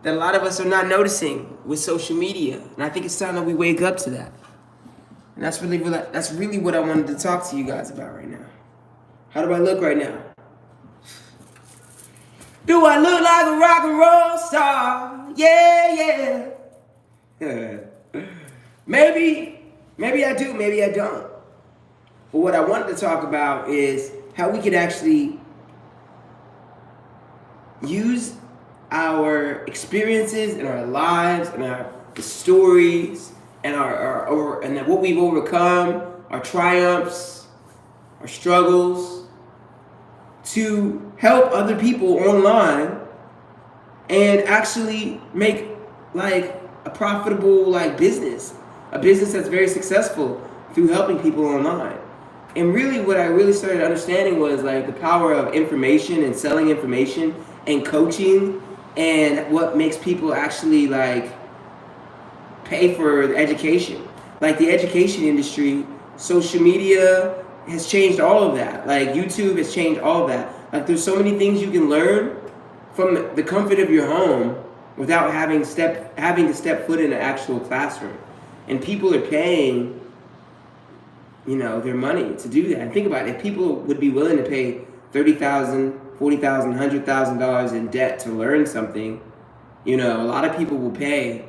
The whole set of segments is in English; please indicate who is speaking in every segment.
Speaker 1: that a lot of us are not noticing with social media. And I think it's time that we wake up to that. And that's really what I wanted to talk to you guys about right now. How do I look right now? Do I look like a rock and roll star? Yeah, yeah. Maybe I do, maybe I don't. But what I wanted to talk about is how we could actually use our experiences and our lives and our stories and and what we've overcome, our triumphs, our struggles, to help other people online and actually make like a profitable like business, a business that's very successful through helping people online. And really what I really started understanding was like the power of information and selling information and coaching, and what makes people actually like pay for the education. Like the education industry, social media has changed all of that. Like YouTube has changed all of that. Like there's so many things you can learn from the comfort of your home without having to step foot in an actual classroom. And people are paying, their money to do that. And think about it, if people would be willing to pay $30,000, $40,000, $100,000 in debt to learn something, a lot of people will pay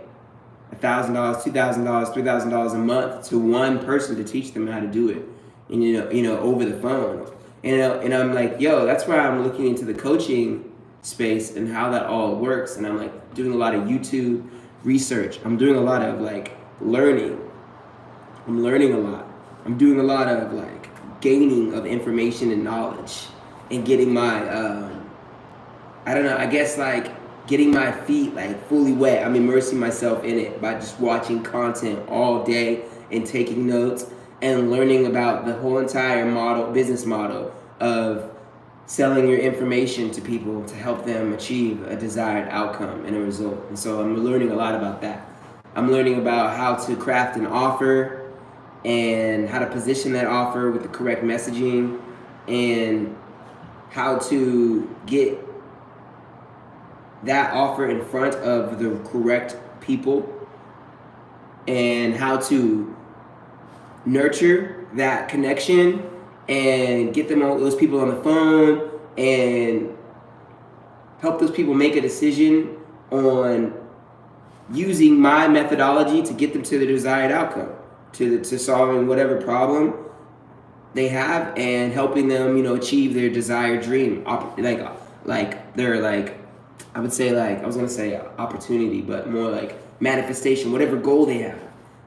Speaker 1: $1,000, $2,000, $3,000 a month to one person to teach them how to do it, and over the phone. And I'm like, that's why I'm looking into the coaching space and how that all works. And I'm like doing a lot of YouTube research. I'm doing a lot of like learning. I'm learning a lot. I'm doing a lot of like gaining of information and knowledge, and getting my getting my feet like fully wet. I'm immersing myself in it by just watching content all day and taking notes and learning about the whole entire business model of selling your information to people to help them achieve a desired outcome and a result. And so I'm learning a lot about that. I'm learning about how to craft an offer and how to position that offer with the correct messaging, and how to get that offer in front of the correct people, and how to nurture that connection and get those people on the phone and help those people make a decision on using my methodology to get them to the desired outcome, to solving whatever problem they have, and helping them, achieve their desired dream. Like their like, I would say like, I was gonna say opportunity, but more like manifestation, whatever goal they have.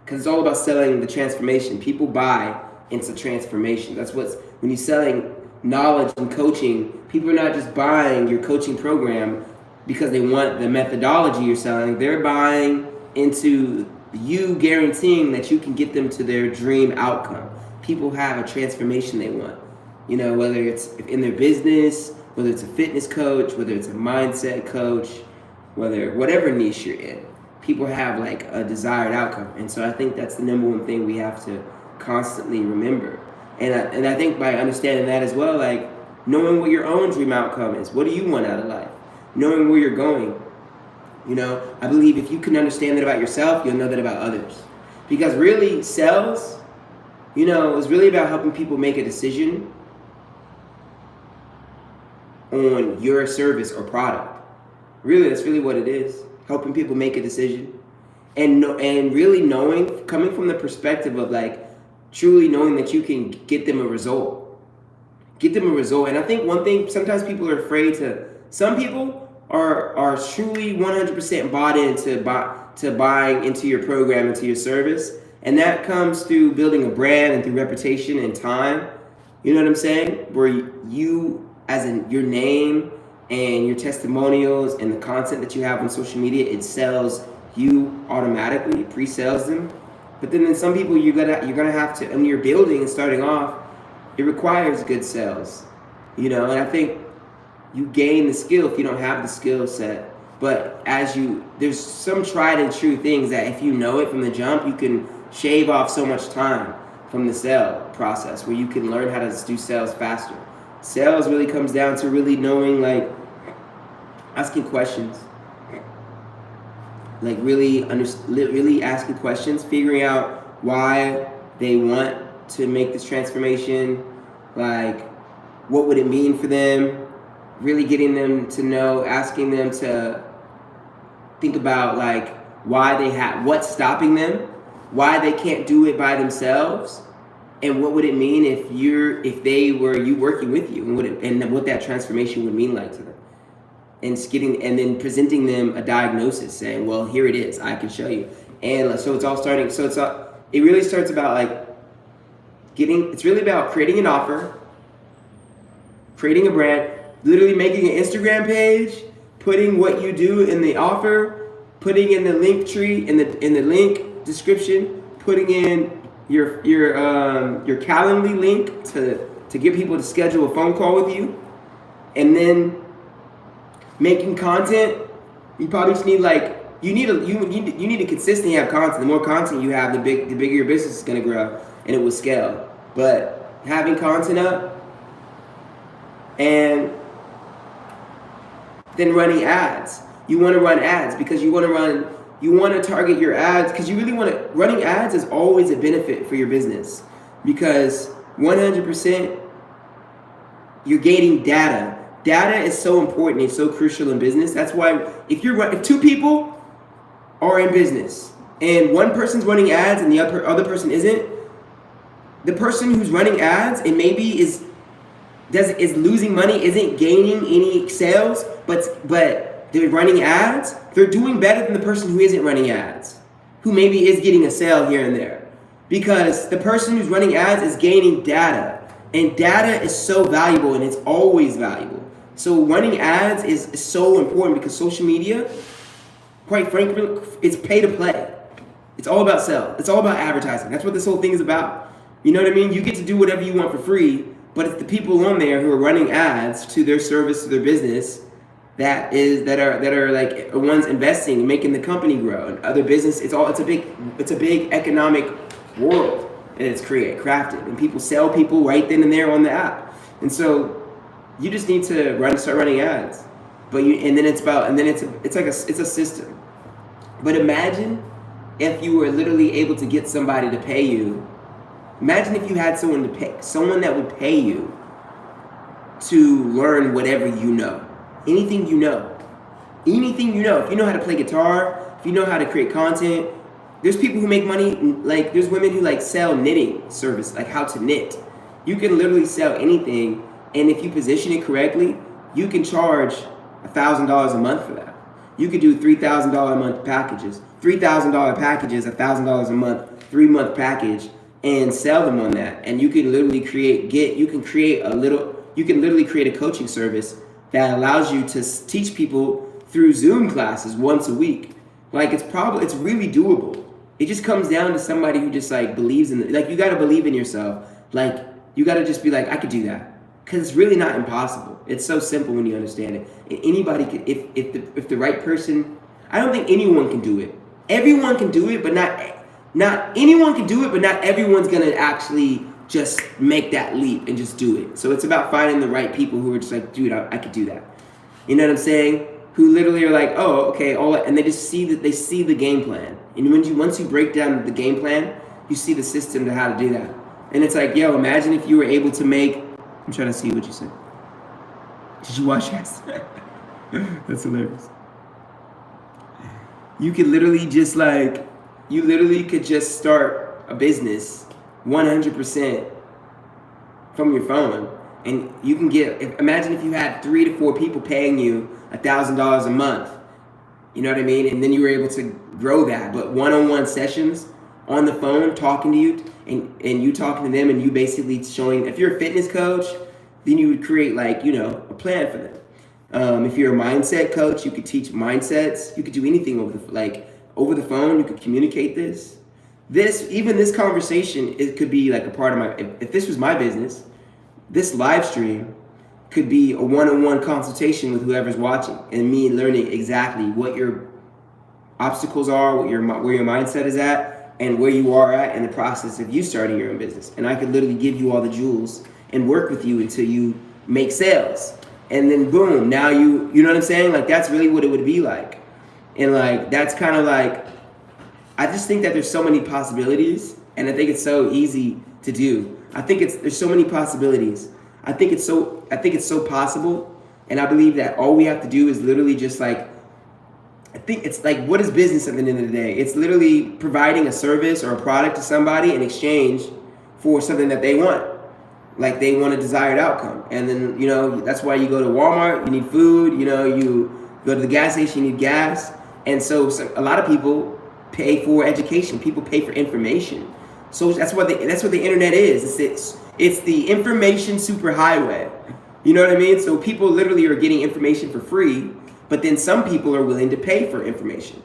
Speaker 1: Because it's all about selling the transformation. People buy into transformation. When you're selling knowledge and coaching, people are not just buying your coaching program because they want the methodology you're selling. They're buying into you guaranteeing that you can get them to their dream outcome. People have a transformation they want. Whether it's in their business, whether it's a fitness coach, whether it's a mindset coach, whatever niche you're in, people have like a desired outcome. And so I think that's the number one thing we have to constantly remember. And I think by understanding that as well, like knowing what your own dream outcome is, what do you want out of life? Knowing where you're going. I believe if you can understand that about yourself, you'll know that about others. Because really, sales, is really about helping people make a decision on your service or product. Really, that's really what it is. Helping people make a decision. And really knowing, coming from the perspective of like, truly knowing that you can get them a result. Get them a result. And I think one thing, sometimes people are afraid some people are truly 100% bought into buying into your program, into your service. And that comes through building a brand and through reputation and time. You know what I'm saying? Where you, as in your name and your testimonials and the content that you have on social media, it sells you automatically, it pre-sells them. But then some people you're gonna have to, when you're building and starting off, it requires good sales. And I think you gain the skill if you don't have the skill set. But there's some tried and true things that if you know it from the jump, you can shave off so much time from the sale process, where you can learn how to do sales faster. Sales really comes down to really knowing, like, asking questions. like really asking questions, figuring out why they want to make this transformation, like what would it mean for them, really getting them to know, asking them to think about like why they have, what's stopping them, why they can't do it by themselves, and what would it mean if they were you working with you, and what that transformation would mean like to them, and then presenting them a diagnosis, saying, well, here it is, I can show you. And so it's all starting. So it really starts about like it's really about creating an offer, creating a brand, literally making an Instagram page, putting what you do in the offer, putting in the link tree, in the link description, putting in your Calendly link to get people to schedule a phone call with you, and then making content. You probably just need like you need to consistently have content. The more content you have, the bigger your business is gonna grow and it will scale. But having content up and then running ads. You want to run ads because you want to target your ads because you really want to. Running ads is always a benefit for your business because 100% you're gaining data. Data is so important. It's so crucial in business. That's why if two people are in business and one person's running ads and the other person isn't, the person who's running ads and maybe is losing money, isn't gaining any sales, but they're running ads, they're doing better than the person who isn't running ads, who maybe is getting a sale here and there. Because the person who's running ads is gaining data, and data is so valuable, and it's always valuable. So running ads is so important because social media, quite frankly, it's pay to play. It's all about sell. It's all about advertising. That's what this whole thing is about. You know what I mean? You get to do whatever you want for free, but it's the people on there who are running ads to their service, to their business, that are like ones investing and making the company grow. And other business, it's a big economic world, and it's crafted, and people sell people right then and there on the app. And so you just need to start running ads. It's a system. But imagine if you were literally able to get somebody to pay you. Imagine if you had someone that would pay you to learn whatever you know. Anything you know. If you know how to play guitar, if you know how to create content, there's people who make money, like there's women who like sell knitting service, like how to knit. You can literally sell anything, and if you position it correctly, you can charge $1,000 a month for that. You could do $3,000 a month packages, $3,000 packages, $1,000 a month, 3-month package, and sell them on that. And you can literally create a coaching service that allows you to teach people through Zoom classes once a week. Like it's really doable. It just comes down to somebody who just like believes in like you got to believe in yourself. Like you got to just be like, I could do that. Cuz it's really not impossible. It's so simple when you understand it. And anybody can, if the right person, I don't think anyone can do it. Everyone can do it, but not anyone can do it, but not everyone's going to actually just make that leap and just do it. So it's about finding the right people who are just like, dude, I could do that. You know what I'm saying? Who literally are like, oh, okay, and they just see the game plan. And once you break down the game plan, you see the system to how to do that. And it's like, yo, imagine if you were able to make. I'm trying to see what you said. Did you watch that? That's hilarious. You could literally could just start a business 100% from your phone, and you can imagine if you had 3 to 4 people paying you $1,000 a month, you know what I mean? And then you were able to grow that, but one-on-one sessions on the phone, talking to you, and you talking to them, and you basically showing, if you're a fitness coach, then you would create a plan for them. If you're a mindset coach, you could teach mindsets. You could do anything over the phone. You could communicate this. This conversation, it could be like a part of my, if this was my business, this live stream could be a one-on-one consultation with whoever's watching, and me learning exactly what your obstacles are, where your mindset is at, and where you are at in the process of you starting your own business. And I could literally give you all the jewels and work with you until you make sales. And then boom, now you know what I'm saying? Like that's really what it would be like. And like that's kind of like, I just think that there's so many possibilities, and I think it's so easy to do. I think there's so many possibilities. I think it's so possible, and I believe that all we have to do is literally just like, I think it's like, what is business at the end of the day? It's literally providing a service or a product to somebody in exchange for something that they want. Like they want a desired outcome. And then, that's why you go to Walmart, you need food, you go to the gas station, you need gas. And so a lot of people pay for education. People pay for information. So that's what the internet is. It's the information superhighway. You know what I mean? So people literally are getting information for free, but then some people are willing to pay for information.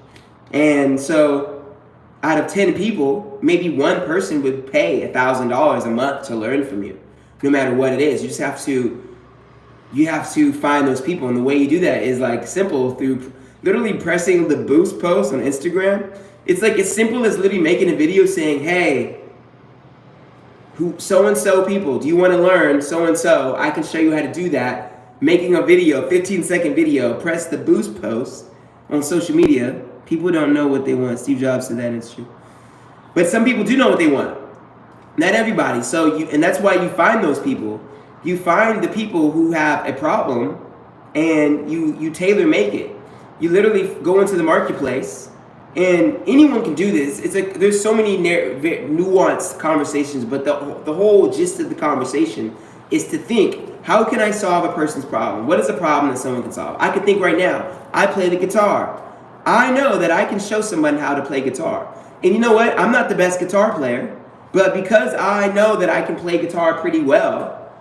Speaker 1: And so out of 10 people, maybe one person would pay $1,000 a month to learn from you, no matter what it is. You have to find those people. And the way you do that is like simple, through literally pressing the boost post on Instagram. It's like as simple as literally making a video saying, hey, so-and-so people, do you want to learn so-and-so? I can show you how to do that. Making a video, 15-second video, press the boost post on social media. People don't know what they want. Steve Jobs said that, and it's true. But some people do know what they want. Not everybody. And that's why you find those people. You find the people who have a problem, and you tailor make it. You literally go into the marketplace, and anyone can do this. It's like there's so many nuanced conversations, but the whole gist of the conversation is to think, how can I solve a person's problem? What is a problem that someone can solve? I could think right now, I play the guitar. I know that I can show someone how to play guitar. And you know what? I'm not the best guitar player, but because I know that I can play guitar pretty well,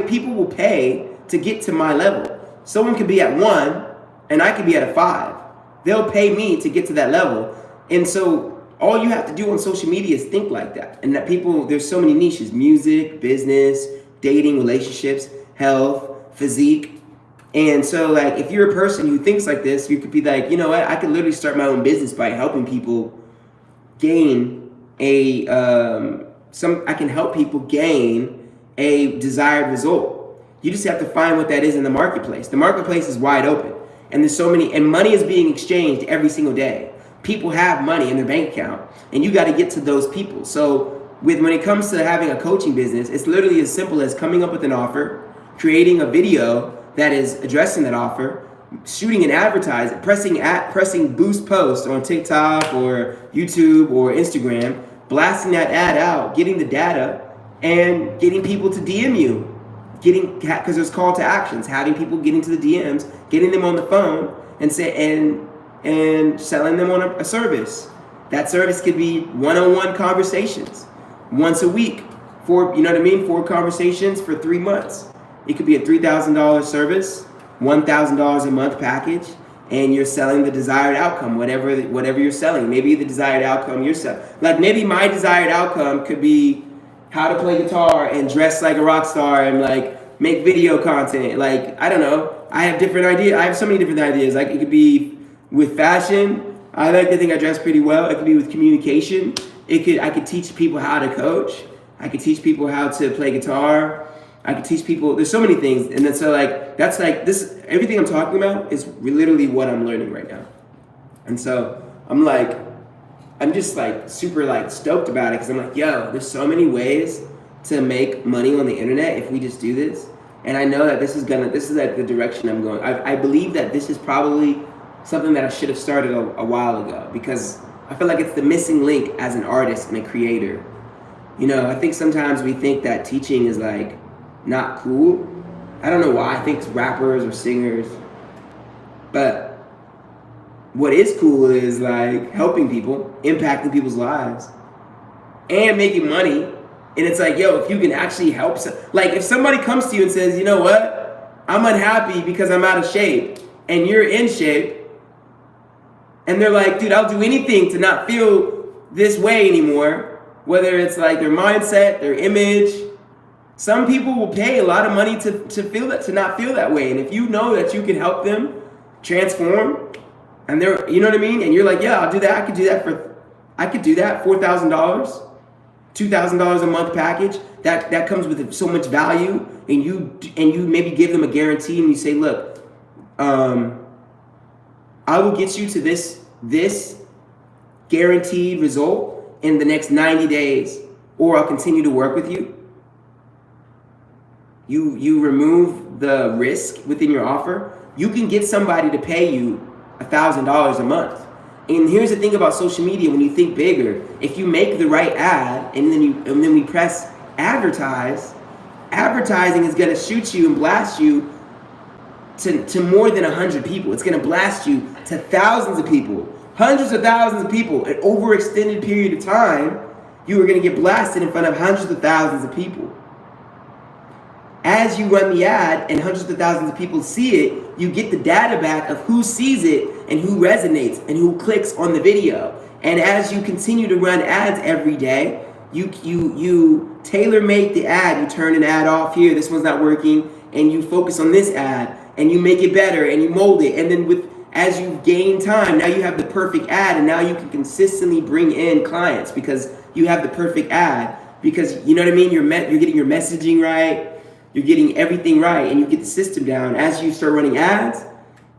Speaker 1: people will pay to get to my level. Someone could be at 1 and I could be at a 5. They'll pay me to get to that level. And so all you have to do on social media is think like that. And that there's so many niches: music, business, dating, relationships, health, physique. And so like, if you're a person who thinks like this, you could be like, you know what? I could literally start my own business by helping people gain I can help people gain a desired result. You just have to find what that is in the marketplace. The marketplace is wide open. And there's so many, and money is being exchanged every single day. People have money in their bank account, and you got to get to those people. So when it comes to having a coaching business, it's literally as simple as coming up with an offer, creating a video that is addressing that offer, shooting an advertise, pressing boost post on TikTok or YouTube or Instagram, blasting that ad out, getting the data, and getting people to DM you. Because there's call to actions, having people getting to the DMs, getting them on the phone, and selling them on a service. That service could be one-on-one conversations once a week, 4 conversations for 3 months. It could be a $3,000 service, $1,000 a month package, and you're selling the desired outcome, whatever you're selling. Maybe the desired outcome you're selling. Like maybe my desired outcome could be how to play guitar and dress like a rock star and like make video content. Like, I don't know. I have different ideas. I have so many different ideas. Like it could be with fashion. I like to think I dress pretty well. It could be with communication. I could teach people how to coach. I could teach people how to play guitar. I could teach people, there's so many things. And then so like, that's like this, everything I'm talking about is literally what I'm learning right now. And so I'm just like super like stoked about it, because I'm like, yo, there's so many ways to make money on the internet if we just do this. And I know that this is like the direction I'm going. I believe that this is probably something that I should have started a while ago, because I feel like it's the missing link as an artist and a creator. I think sometimes we think that teaching is like not cool. I don't know why. I think it's rappers or singers. But what is cool is like helping people, impacting people's lives, and making money. And it's like, yo, if you can actually help, like if somebody comes to you and says, you know what, I'm unhappy because I'm out of shape, and you're in shape, and they're like, dude, I'll do anything to not feel this way anymore, whether it's like their mindset, their image. Some people will pay a lot of money to feel that, to not feel that way. And if you know that you can help them transform, and they're, you know what I mean? And you're like, yeah, I'll do that. I could do that, $4,000, $2,000 a month package. That comes with so much value. And you maybe give them a guarantee, and you say, look, I'll I will get you to this guaranteed result in the next 90 days, or I'll continue to work with you. You remove the risk within your offer. You can get somebody to pay you $1,000 a month. And here's the thing about social media: when you think bigger, if you make the right ad and then we press advertise, advertising is gonna shoot you and blast you to more than 100 people. It's gonna blast you to thousands of people, hundreds of thousands of people. An overextended period of time, you are gonna get blasted in front of hundreds of thousands of people. As you run the ad and hundreds of thousands of people see it, you get the data back of who sees it and who resonates and who clicks on the video. And as you continue to run ads every day, you tailor make the ad. You turn an ad off here, this one's not working, and you focus on this ad and you make it better and you mold it. And then as you gain time, now you have the perfect ad, and now you can consistently bring in clients because you have the perfect ad. Because you know what I mean? You're getting your messaging right. You're getting everything right, and you get the system down. As you start running ads,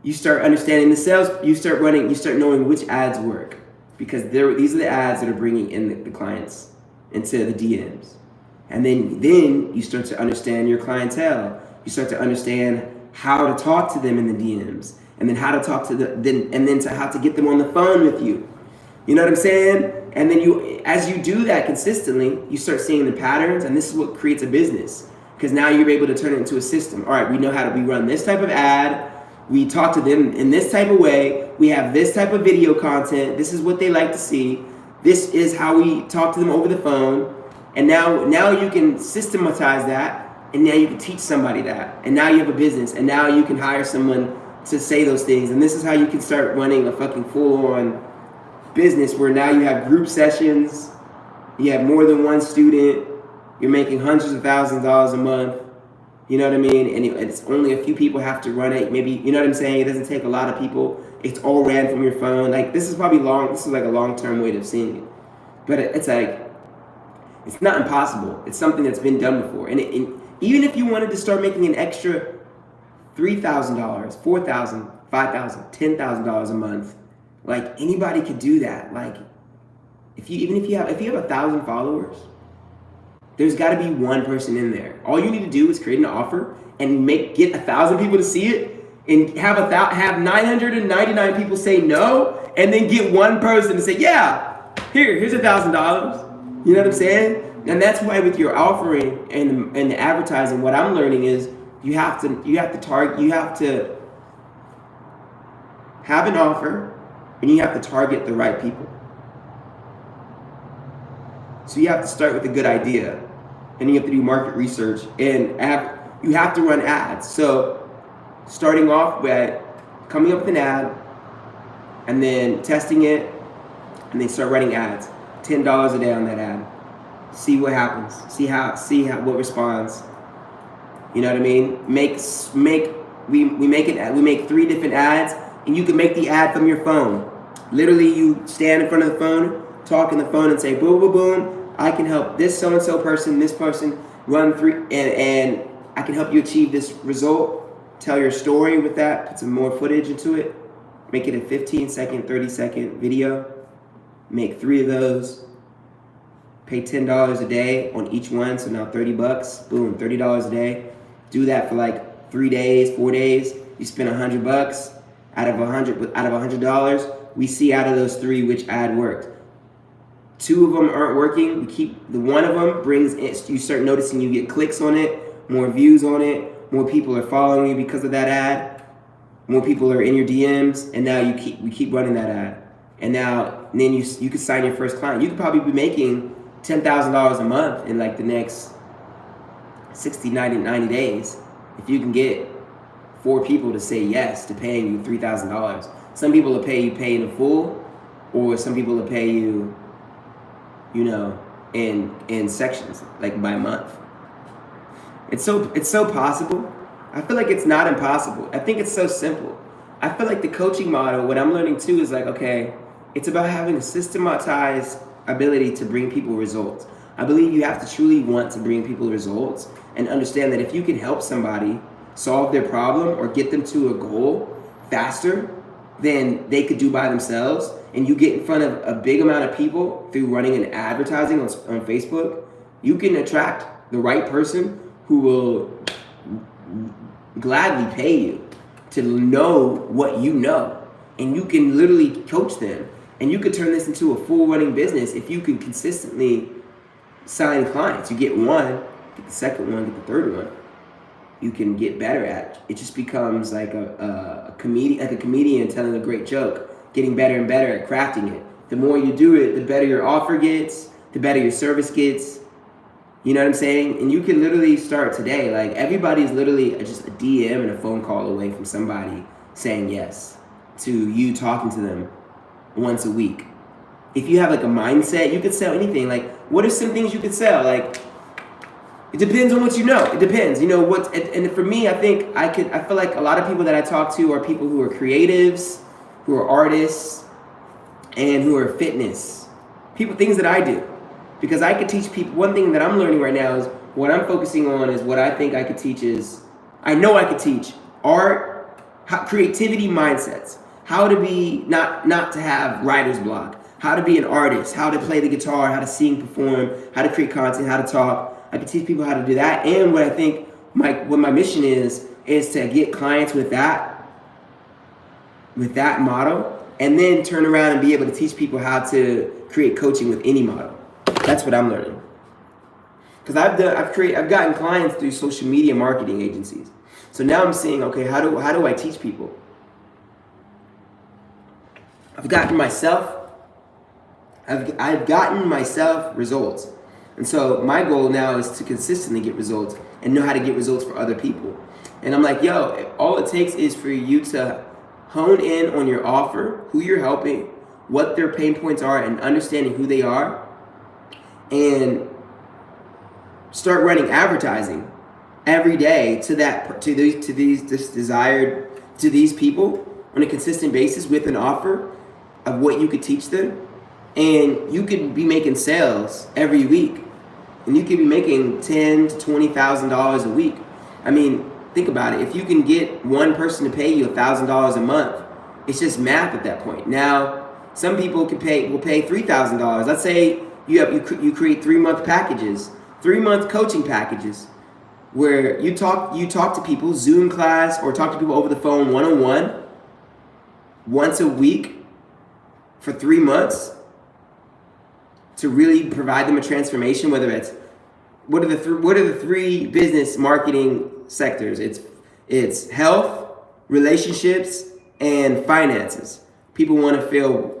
Speaker 1: you start understanding the sales. You start knowing which ads work, because these are the ads that are bringing in the clients into the DMs. And then you start to understand your clientele. You start to understand how to talk to them in the DMs, and then how to talk to how to get them on the phone with you. You know what I'm saying? And then as you do that consistently, you start seeing the patterns, and this is what creates a business. Because now you're able to turn it into a system. All right, we know how we run this type of ad. We talk to them in this type of way. We have this type of video content. This is what they like to see. This is how we talk to them over the phone. And now you can systematize that, and now you can teach somebody that. And now you have a business, and now you can hire someone to say those things. And this is how you can start running a fucking full-on business where now you have group sessions, you have more than one student, you're making hundreds of thousands of dollars a month. You know what I mean? And it's only a few people have to run it. Maybe, you know what I'm saying? It doesn't take a lot of people. It's all ran from your phone. Like, this is like a long-term way of seeing it. But it's not impossible. It's something that's been done before. And even if you wanted to start making an extra $3,000, $4,000, $5,000, $10,000 a month, like, anybody could do that. Like, if you have 1,000 followers, there's got to be one person in there. All you need to do is create an offer and get 1,000 people to see it, and have 999 people say no, and then get one person to say, yeah, here's $1,000. You know what I'm saying? And that's why with your offering and the advertising, what I'm learning is you have to have an offer, and you have to target the right people. So you have to start with a good idea, and you have to do market research, and you have to run ads. So starting off with coming up with an ad, and then testing it, and then start running ads. $10 a day on that ad. See what happens. See what responds. You know what I mean? We make 3 different ads, and you can make the ad from your phone. Literally, you stand in front of the phone, talk in the phone, and say boom, boom, boom. I can help this so-and-so person, this person run 3, and I can help you achieve this result. Tell your story with that, put some more footage into it. Make it a 15-second, 30-second video. Make 3 of those. Pay $10 a day on each one, so now $30. Boom, $30 a day. Do that for like 3 days, 4 days. You spend $100 out of $100. We see out of those 3 which ad worked. 2 of them aren't working. We keep the one of them brings it. You start noticing you get clicks on it, more views on it, more people are following you because of that ad, more people are in your DMs, and now we keep running that ad, and then you could sign your first client. You could probably be making $10,000 a month in like the next 60, 90 days if you can get 4 people to say yes to paying you $3,000. Some people will pay in full, or some people will pay you, in sections, like by month. It's so possible. I feel like it's not impossible. I think it's so simple. I feel like the coaching model, what I'm learning too, is like, okay, it's about having a systematized ability to bring people results. I believe you have to truly want to bring people results and understand that if you can help somebody solve their problem or get them to a goal faster, than they could do by themselves, and you get in front of a big amount of people through running an advertising on Facebook, you can attract the right person who will gladly pay you to know what you know. And you can literally coach them. And you could turn this into a full running business if you can consistently sign clients. You get one, get the second one, get the third one. You can get better at it. It just becomes like a comedian telling a great joke, getting better and better at crafting it. The more you do it, the better your offer gets, the better your service gets. You know what I'm saying? And you can literally start today. Like, everybody's literally just a DM and a phone call away from somebody saying yes to you talking to them once a week. If you have like a mindset, you could sell anything. Like, what are some things you could sell? Like, it depends on what you know. It depends. You know what? And for me, I feel like a lot of people that I talk to are people who are creatives, who are artists, and who are fitness people. Things that I do, because I could teach people. One thing that I'm learning right now is what I'm focusing on is what I think I could teach is. I know I could teach art, creativity mindsets, how to be not to have writer's block, how to be an artist, how to play the guitar, how to sing, perform, how to create content, how to talk. I can teach people how to do that. And what I think what my mission is to get clients with that model, and then turn around and be able to teach people how to create coaching with any model. That's what I'm learning. Because I've gotten clients through social media marketing agencies. So now I'm seeing, okay, how do I teach people? I've gotten myself results. And so my goal now is to consistently get results and know how to get results for other people. And I'm like, yo, all it takes is for you to hone in on your offer, who you're helping, what their pain points are, and understanding who they are, and start running advertising every day to these people on a consistent basis with an offer of what you could teach them. And you could be making sales every week, and you could be making $10,000 to $20,000 a week. I mean, think about it. If you can get one person to pay you $1,000 a month, it's just math at that point. Now, some people will pay $3,000. Let's say you create 3-month packages, 3-month coaching packages, where you talk to people, Zoom class, or talk to people over the phone one-on-one once a week for 3 months. To really provide them a transformation, whether it's what are the three business marketing sectors? It's health, relationships, and finances. People want to feel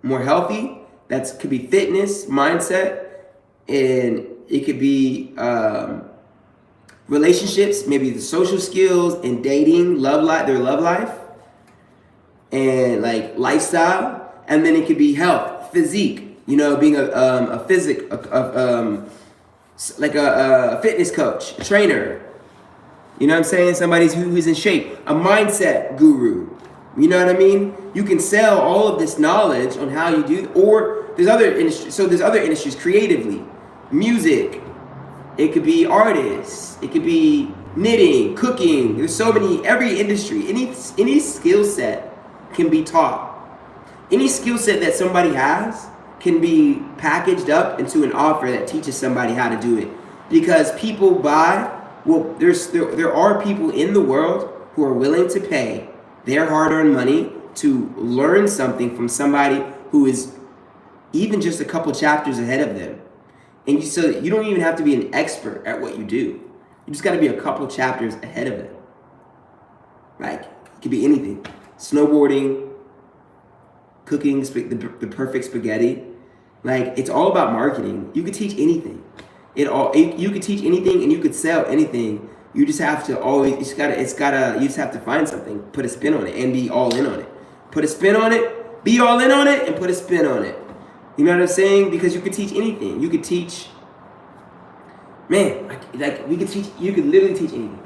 Speaker 1: more healthy. That could be fitness, mindset, and it could be relationships, maybe the social skills and dating, their love life, and like lifestyle, and then it could be health, physique. You know, being a fitness coach, a trainer. You know what I'm saying? Somebody who's in shape, a mindset guru. You know what I mean? You can sell all of this knowledge on how you do, or there's other industries. So there's other industries creatively, music. It could be artists. It could be knitting, cooking. There's so many. Every industry, any skill set can be taught. Any skill set that somebody has can be packaged up into an offer that teaches somebody how to do it. Because people buy, there are people in the world who are willing to pay their hard-earned money to learn something from somebody who is even just a couple chapters ahead of them. And so you don't even have to be an expert at what you do. You just got to be a couple chapters ahead of them. Like, it could be anything. Snowboarding, cooking the perfect spaghetti. Like, it's all about marketing. You could teach anything. You could teach anything, and you could sell anything. You just have to always, you just have to find something, put a spin on it, and be all in on it. Put a spin on it, be all in on it, and put a spin on it. You know what I'm saying? Because you could teach anything. You could teach, you could literally teach anything.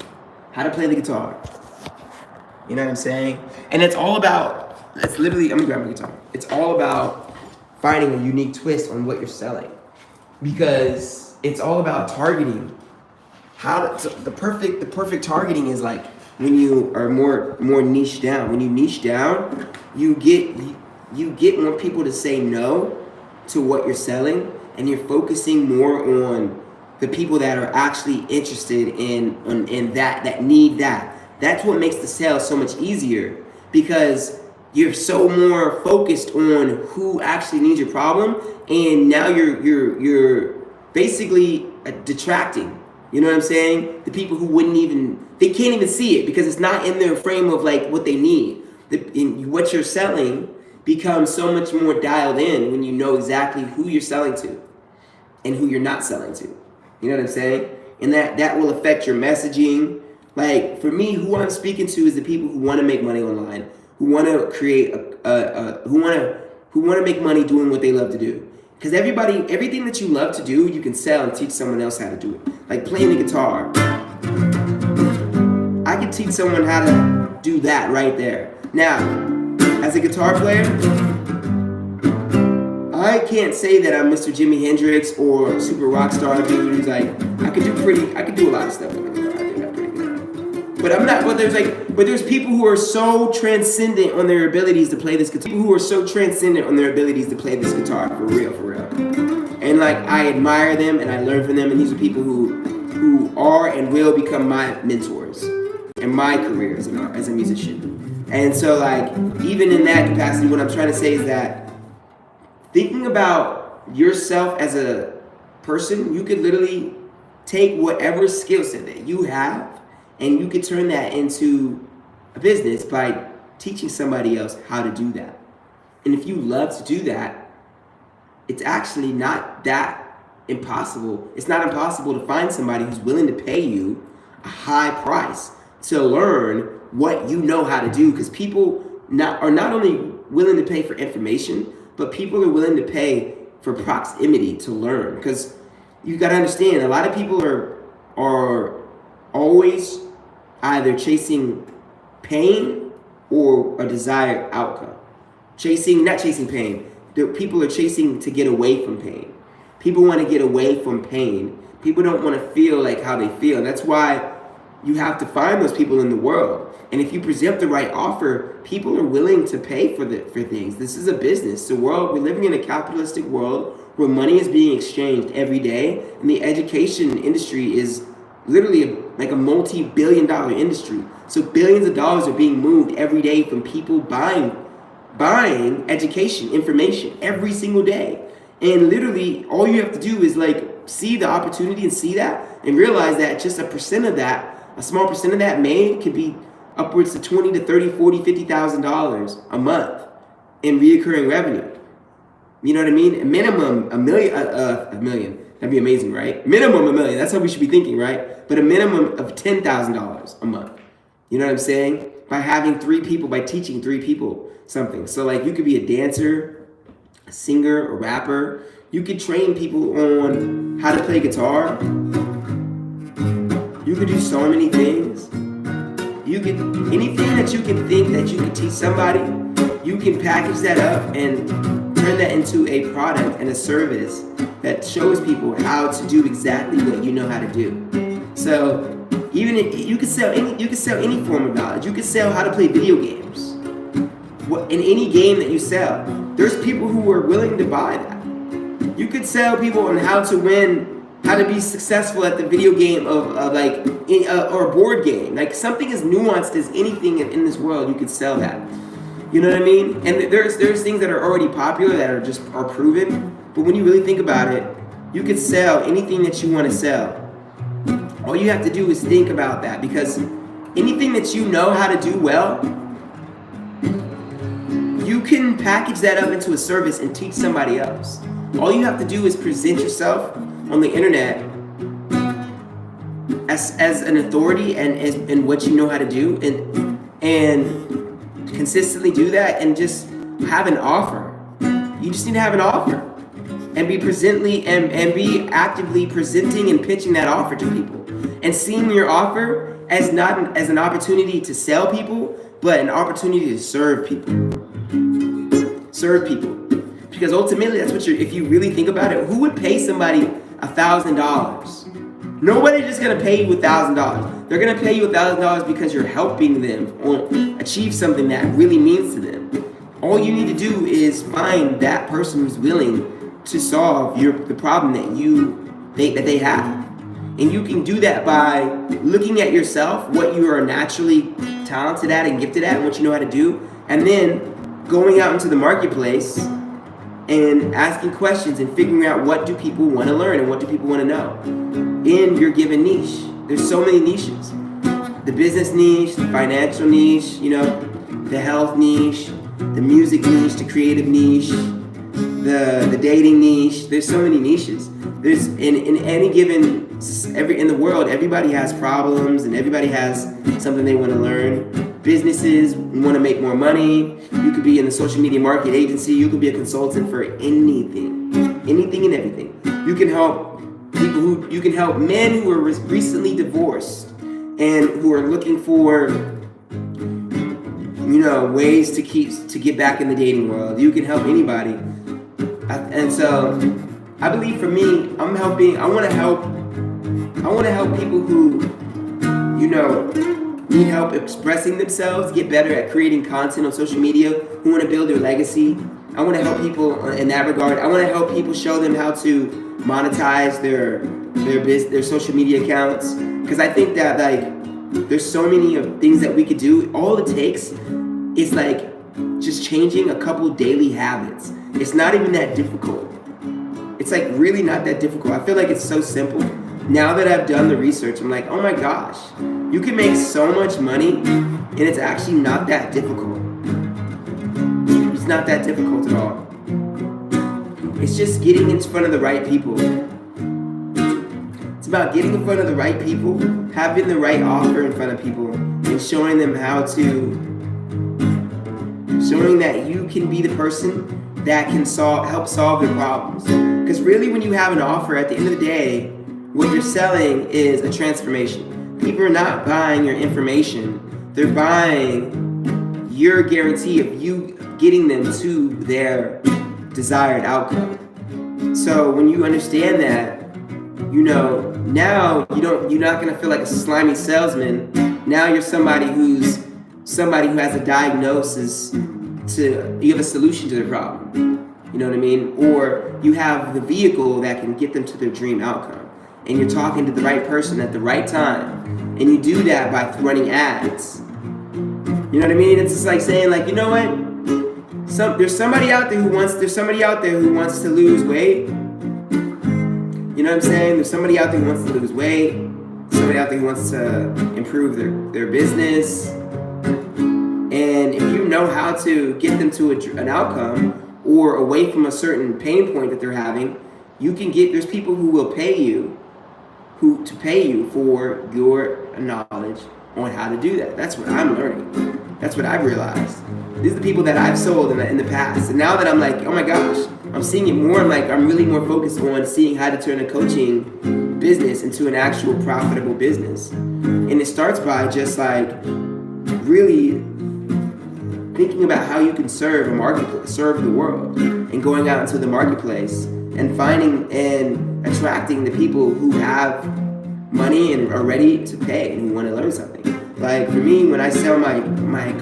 Speaker 1: How to play the guitar. You know what I'm saying? And it's all about, I'm gonna grab my guitar. It's all about finding a unique twist on what you're selling, because it's all about targeting. The perfect targeting is like when you are more niche down. When you niche down, you get more people to say no to what you're selling, and you're focusing more on the people that are actually interested in that need that. That's what makes the sale so much easier, because you're so more focused on who actually needs your problem, and now you're basically detracting. You know what I'm saying? The people who they can't even see it because it's not in their frame of like what they need. What you're selling becomes so much more dialed in when you know exactly who you're selling to and who you're not selling to. You know what I'm saying? And that will affect your messaging. Like for me, who I'm speaking to is the people who want to make money online, who want to create who want to make money doing what they love to do. Because everything that you love to do, you can sell and teach someone else how to do it. Like playing the guitar. I can teach someone how to do that right there. Now, as a guitar player, I can't say that I'm Mr. Jimi Hendrix or super rock star dude who's like, I could do a lot of stuff with the guitar. I think I'm pretty good. But I'm not, but there's people who are so transcendent on their abilities to play this guitar. People who are so transcendent on their abilities to play this guitar, for real. And like, I admire them and I learn from them, and these are people who are and will become my mentors in my career as a musician. And so like, even in that capacity, what I'm trying to say is that thinking about yourself as a person, you could literally take whatever skill set that you have and you could turn that into a business by teaching somebody else how to do that. And if you love to do that, it's actually not that impossible. It's not impossible to find somebody who's willing to pay you a high price to learn what you know how to do, because people are not only willing to pay for information, but people are willing to pay for proximity to learn. Because you got to understand, a lot of people are always either chasing pain or a desired outcome. Not chasing pain. People are chasing to get away from pain. People want to get away from pain. People don't want to feel like how they feel. And that's why you have to find those people in the world. And if you present the right offer, people are willing to pay for things. This is a business. We're living in a capitalistic world where money is being exchanged every day, and the education industry is literally like a multi-billion-dollar industry. So billions of dollars are being moved every day from people buying education, information every single day. And literally all you have to do is like see the opportunity and see that and realize that just a small percent of that made could be upwards to $20 to $30, $40, $50,000 a month in reoccurring revenue. You know what I mean? A minimum a million. That'd be amazing, right? Minimum $1 million. That's how we should be thinking, right? But a minimum of $10,000 a month. You know what I'm saying? By teaching 3 people something. So like you could be a dancer, a singer, a rapper. You could train people on how to play guitar. You could do so many things. Anything that you can think that you can teach somebody, you can package that up and turn that into a product and a service that shows people how to do exactly what you know how to do. So even if you could sell any form of knowledge. You could sell how to play video games. In any game that you sell, there's people who are willing to buy that. You could sell people on how to win, how to be successful at the video game or a board game. Like something as nuanced as anything in this world, you could sell that. You know what I mean? And there's things that are already popular that are proven. But when you really think about it, you could sell anything that you want to sell. All you have to do is think about that, because anything that you know how to do well, you can package that up into a service and teach somebody else. All you have to do is present yourself on the internet as an authority and what you know how to do, and consistently do that, and just have an offer. You just need to have an offer and be actively presenting and pitching that offer to people, and seeing your offer as not as an opportunity to sell people, but an opportunity to serve people. Because ultimately that's if you really think about it, who would pay somebody $1,000? Nobody's just gonna pay you $1,000. They're gonna pay you $1,000 because you're helping them achieve something that really means to them. All you need to do is find that person who's willing to solve the problem that they have. And you can do that by looking at yourself, what you are naturally talented at and gifted at, and what you know how to do, and then going out into the marketplace and asking questions and figuring out what do people want to learn and what do people want to know in your given niche. There's so many niches. The business niche, the financial niche, the health niche, the music niche, the creative niche, the dating niche. There's so many niches. There's in any given in the world, everybody has problems and everybody has something they want to learn. Businesses want to make more money. You could be in the social media market agency. You could be a consultant for anything and everything. You can help you can help men who are recently divorced and who are looking for ways to get back in the dating world. You can help anybody. And so I believe for me, I want to help people who need help expressing themselves, get better at creating content on social media, who want to build their legacy. I want to help people in that regard. I want to help people, show them how to monetize their social media accounts, because I think that there's so many things that we could do. All it takes is just changing a couple daily habits. It's not even that difficult. It's really not that difficult. I feel like it's so simple. Now that I've done the research, I'm like, oh my gosh, you can make so much money and it's actually not that difficult. It's not that difficult at all. It's just getting in front of the right people. It's about getting in front of the right people, having the right offer in front of people, and showing them showing that you can be the person that can help solve their problems. Because really, when you have an offer, at the end of the day, what you're selling is a transformation. People are not buying your information. They're buying your guarantee of you getting them to their desired outcome. So when you understand that, now you're not going to feel like a slimy salesman. Now you're somebody who has a diagnosis you have a solution to their problem. You know what I mean? Or you have the vehicle that can get them to their dream outcome. And you're talking to the right person at the right time. And you do that by running ads. You know what I mean? It's just like saying, you know what? There's somebody out there who wants to lose weight. You know what I'm saying? There's somebody out there who wants to lose weight. Somebody out there who wants to improve their business. And if you know how to get them to an outcome or away from a certain pain point that they're having, there's people who will pay you for your knowledge on how to do that. That's what I'm learning. That's what I've realized. These are the people that I've sold in the past. And now that I'm like, oh my gosh, I'm seeing it more. I'm really more focused on seeing how to turn a coaching business into an actual profitable business. And it starts by just really thinking about how you can serve the world, and going out into the marketplace and finding and attracting the people who have money and are ready to pay and who want to learn something. For me, when I sell my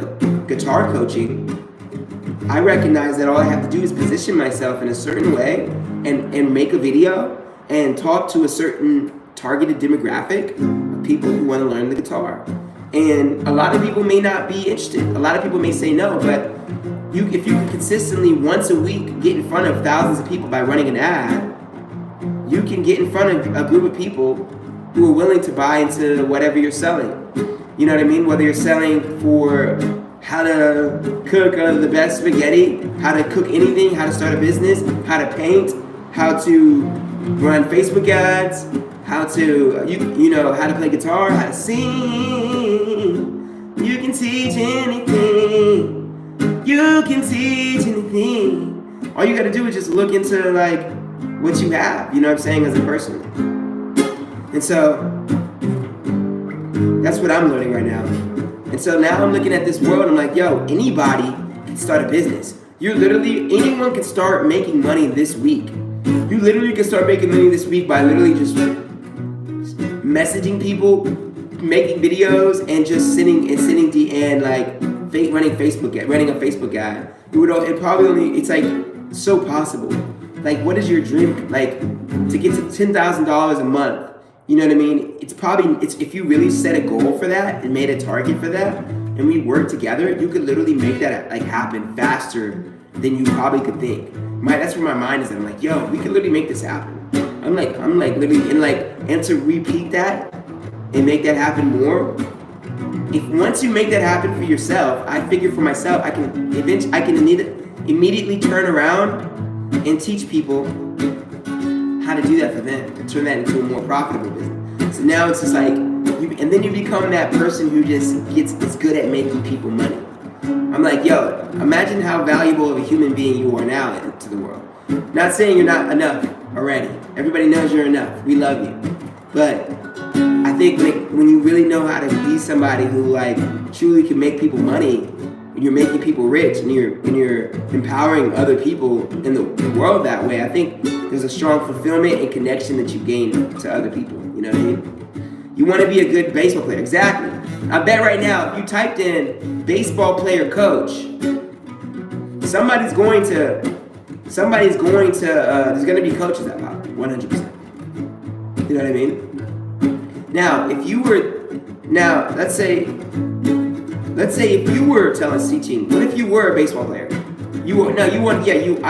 Speaker 1: guitar coaching, I recognize that all I have to do is position myself in a certain way and make a video and talk to a certain targeted demographic of people who want to learn the guitar. And a lot of people may not be interested. A lot of people may say no, but if you can consistently once a week get in front of thousands of people by running an ad, you can get in front of a group of people who are willing to buy into whatever you're selling. You know what I mean? Whether you're selling for how to cook the best spaghetti, how to cook anything, how to start a business, how to paint, how to run Facebook ads, how to how to play guitar, how to sing. You can teach anything. You can teach anything. All you gotta do is just look into what you have, you know what I'm saying, as a person. And so that's what I'm learning right now. And so now I'm looking at this world, I'm like, yo, anybody can start a business. Anyone can start making money this week. You literally can start making money this week by literally just messaging people making videos and just sitting and like running a Facebook ad. It probably only, it's like so possible. Like, what is your dream? Like, to get to $10,000 a month, you know what I mean? It's if you really set a goal for that and made a target for that, and we work together, you could literally make that like happen faster than you probably could think. That's where my mind is at. I'm like, yo, we could literally make this happen. I'm like literally, and to repeat that and make that happen more. Once you make that happen for yourself, I figure for myself, I can immediately turn around and teach people how to do that for them and turn that into a more profitable business. So now it's just like, and then you become that person who just is good at making people money. I'm like, yo, imagine how valuable of a human being you are now to the world. Not saying you're not enough already. Everybody knows you're enough. We love you. But I think when you really know how to be somebody who like truly can make people money, and you're making people rich, and you're empowering other people in the world that way, I think there's a strong fulfillment and connection that you gain to other people. You know what I mean? You want to be a good baseball player. Exactly. I bet right now, if you typed in baseball player coach, somebody's going to, there's going to be coaches that pop up, 100%. You know what I mean? Now, let's say if you were teaching, what if you were a baseball player? I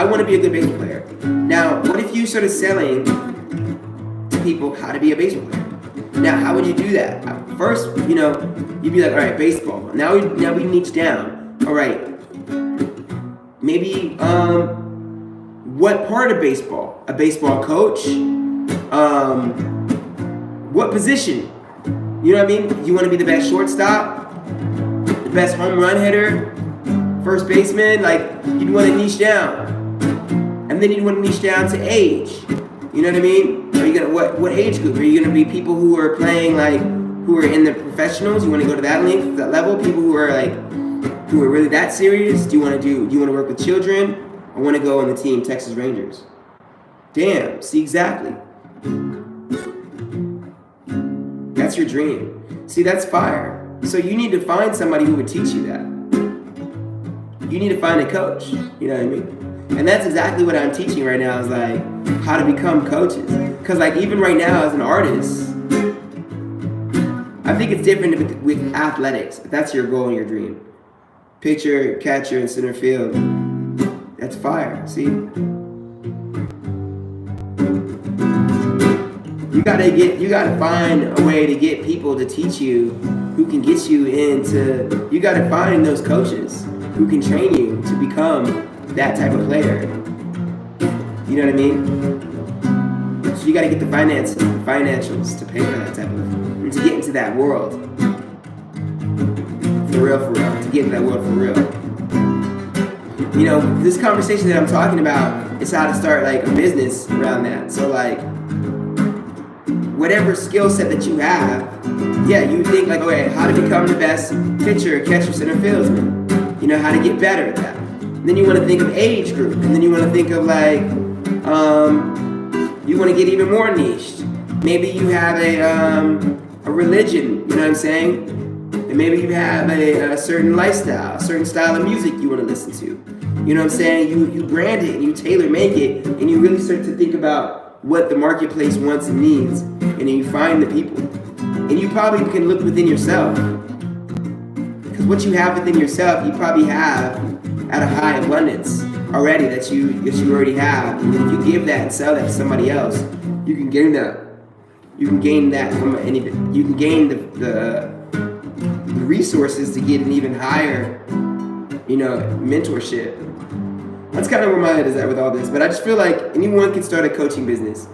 Speaker 1: want to be a good baseball player. Now, what if you started selling to people how to be a baseball player? Now, how would you do that? First, you'd be like, all right, baseball. Now we niche down. All right, maybe what part of baseball? A baseball coach? What position? You know what I mean? You want to be the best shortstop, the best home run hitter, first baseman? Like, you'd want to niche down, and then you'd want to niche down to age. You know what I mean? Are you gonna what age group? Are you gonna be people who are playing who are in the professionals? You want to go to that level? People who are really that serious? Do you want to work with children? I want to go on the team Texas Rangers. Damn, see, exactly. That's your dream. See, that's fire. So you need to find somebody who would teach you that. You need to find a coach. You know what I mean? And that's exactly what I'm teaching right now, is like how to become coaches. Because like even right now as an artist, I think it's different with athletics. If that's your goal and your dream. Pitcher, catcher, and center field. That's fire. See? You gotta find a way to get people to teach you, who can get you into. You gotta find those coaches who can train you to become that type of player. You know what I mean? So you gotta get the financials to pay for that type of, and to get into that world. For real. To get into that world for real. This conversation that I'm talking about is how to start like a business around that. So like, whatever skill set that you have, you think like, okay, how to become the best pitcher, catcher, center fieldsman. How to get better at that. And then you want to think of age group, and then you want to think of like, you want to get even more niched. Maybe you have a religion, you know what I'm saying? And maybe you have a certain lifestyle, a certain style of music you want to listen to. You know what I'm saying? You brand it and you tailor make it, and you really start to think about what the marketplace wants and needs, and then you find the people. And you probably can look within yourself, because what you have within yourself, you probably have at a high abundance already that you already have. And if you give that and sell that to somebody else, you can gain that. You can gain that from you can gain the resources to get an even higher, mentorship. That's kind of where my head is at with all this. But I just feel like anyone can start a coaching business.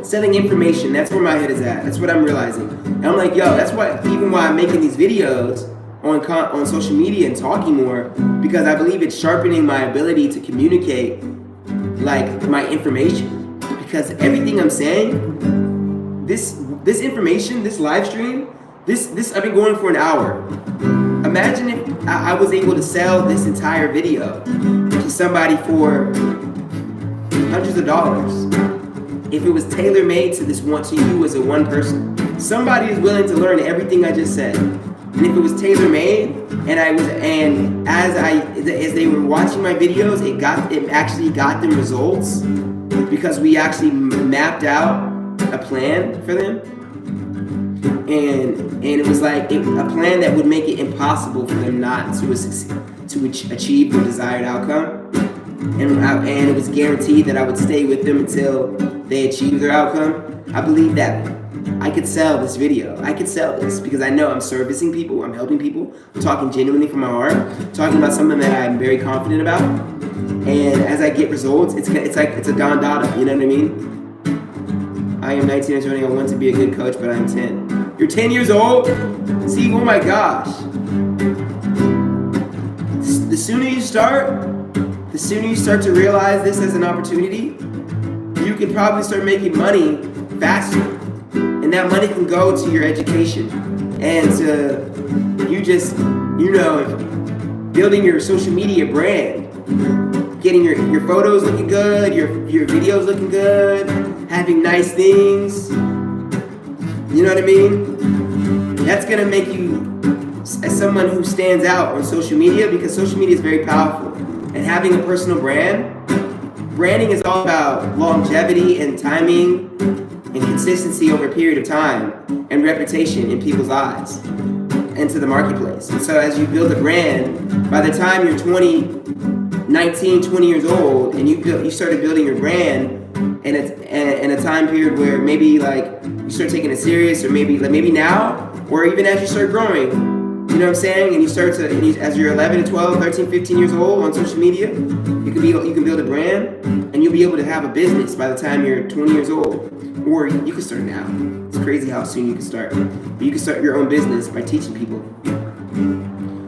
Speaker 1: Selling information, that's where my head is at. That's what I'm realizing. And I'm like, yo, that's why I'm making these videos on social media and talking more, because I believe it's sharpening my ability to communicate like my information. Because everything I'm saying, this information, this live stream, this I've been going for an hour. Imagine if I was able to sell this entire video to somebody for hundreds of dollars. If it was tailor-made to you as a one person. somebody is willing to learn everything I just said. And if it was tailor made, and as they were watching my videos, it actually got them results because we actually mapped out a plan for them, and it was like a plan that would make it impossible for them not to achieve the desired outcome, and it was guaranteed that I would stay with them until they achieved their outcome. I believe that I could sell this video. I could sell this because I know I'm servicing people, I'm helping people, I'm talking genuinely from my heart, talking about something that I'm very confident about. And as I get results, it's a Don Dada, you know what I mean? I am 19 and 20, I want to be a good coach, but I'm 10. You're 10 years old? See, oh my gosh. The sooner you start to realize this as an opportunity, you can probably start making money faster. And that money can go to your education and to building your social media brand, getting your photos looking good, your videos looking good, having nice things. You know what I mean? That's gonna make you as someone who stands out on social media, because social media is very powerful. And having a personal branding is all about longevity and timing and consistency over a period of time and reputation in people's eyes and to the marketplace. And so as you build a brand, by the time you're 20 years old and you started building your brand in a time period where maybe like you start taking it serious, or maybe now, or even as you start growing, you know what I'm saying? And you start to, as you're 11 to 12, 13, 15 years old on social media, you can build a brand and you'll be able to have a business by the time you're 20 years old. Or you can start now. It's crazy how soon you can start. But you can start your own business by teaching people,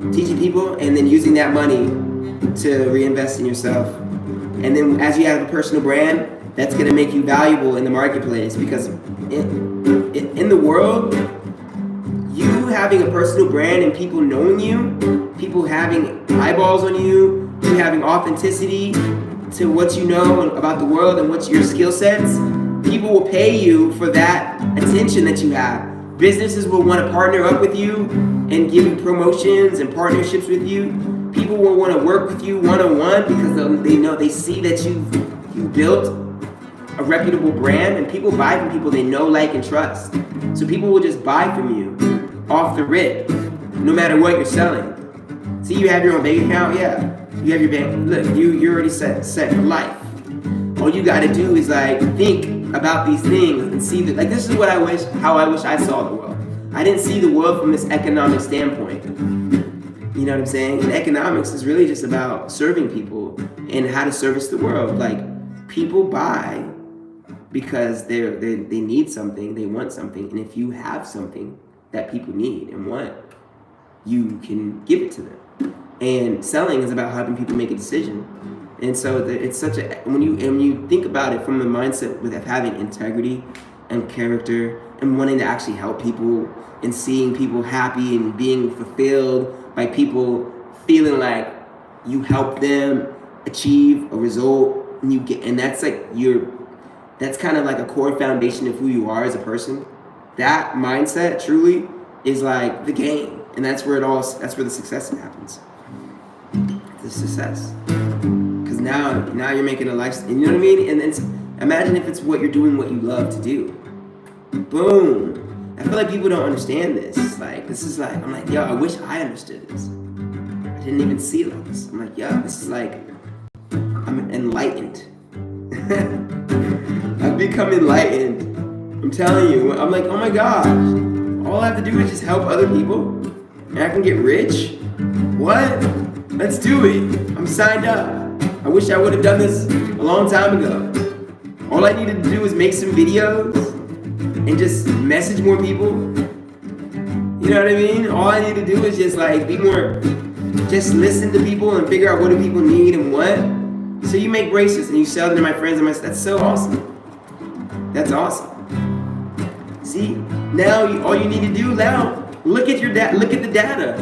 Speaker 1: and then using that money to reinvest in yourself. And then as you have a personal brand, that's going to make you valuable in the marketplace, because in the world, you having a personal brand and people knowing you, people having eyeballs on you, you having authenticity to what you know about the world and what's your skill sets, people will pay you for that attention that you have. Businesses will want to partner up with you and give you promotions and partnerships with you. People will want to work with you one-on-one because they see that you built a reputable brand, and people buy from people they know, like, and trust. So people will just buy from you off the rip, no matter what you're selling. See, you have your own bank account, yeah. You have your bank. Look, you're already set for life. All you got to do is like think about these things and see that, like, this is how I wish I saw the world. I didn't see the world from this economic standpoint. You know what I'm saying? And economics is really just about serving people and how to service the world. Like, people buy because they need something, they want something, and if you have something that people need and want, you can give it to them. And selling is about helping people make a decision. And so it's such a, when you think about it from the mindset of having integrity and character and wanting to actually help people and seeing people happy and being fulfilled by people feeling like you help them achieve a result, and that's kind of like a core foundation of who you are as a person. That mindset truly is like the game, and that's where the success happens. The success. Because now you're making a lifestyle, you know what I mean? And then imagine if it's what you're doing, what you love to do. Boom. I feel like people don't understand this. Like, this is like, I'm like, yo, I wish I understood this. I didn't even see this. I'm like, yo, this is like, I'm enlightened. I've become enlightened. I'm telling you, I'm like, oh my gosh, all I have to do is just help other people and I can get rich? What? Let's do it. I'm signed up. I wish I would have done this a long time ago. All I needed to do was make some videos and just message more people. You know what I mean? All I need to do is just like just listen to people and figure out what do people need and what. So you make bracelets and you sell them to my friends and that's so awesome. That's awesome. See, now all you need to do now, look at the data.